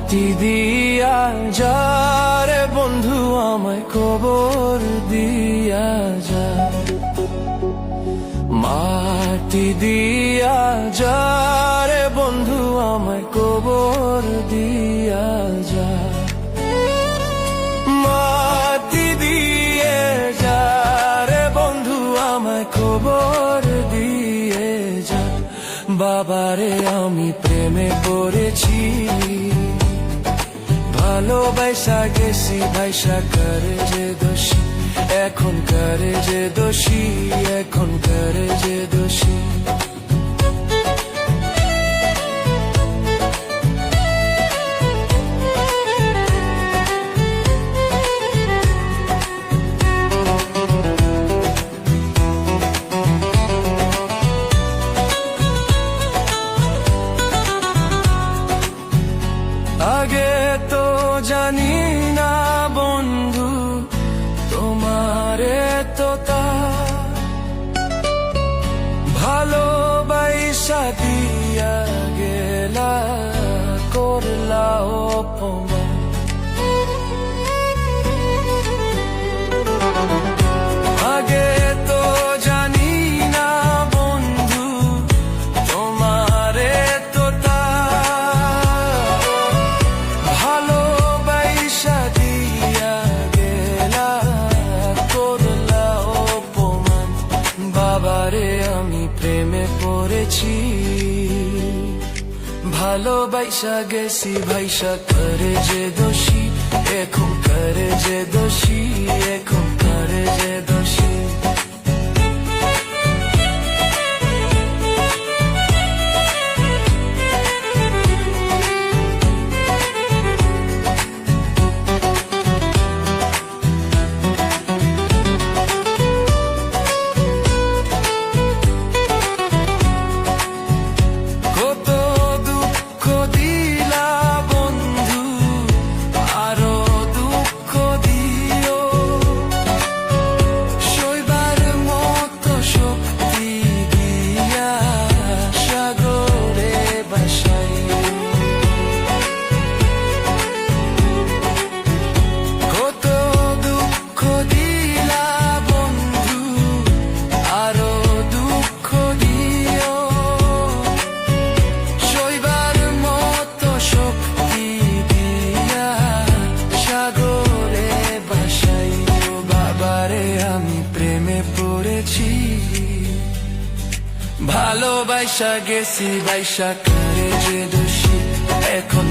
মাটি দিয়া যা রে বন্ধু আমায় কবর দিয়া যা, মাটি দিয়া যা রে বন্ধু আমায় কবর দিয়া যা, মাটি দিয়ে যা রে বন্ধু আমায় কবর দিয়ে যা। বাবারে আমি প্রেমে পড়েছি, ভালোবাসা গেছি ভাইসা করে যে দোষী, এখন করে যে দোষী, এখন করে যে দোষী। আগে তো জানি না বন্ধু তোমারে তো তা ভালোবাসা দিয়া গেলা, করলা অপমান। আগে তো জানি না বন্ধু তোমারে তো তা ভালোবাসা দিয়া গেলা, করলা অপমান। বাবারে আমি প্রেমে পড়েছি, ভালোবাসা গেছি ভাইসা করে যে দোষী, এখন করে যে দোষী, এখন করে যে দোষী। ভালোবাসা গেছি বাইসা করে যে দোষী, এখন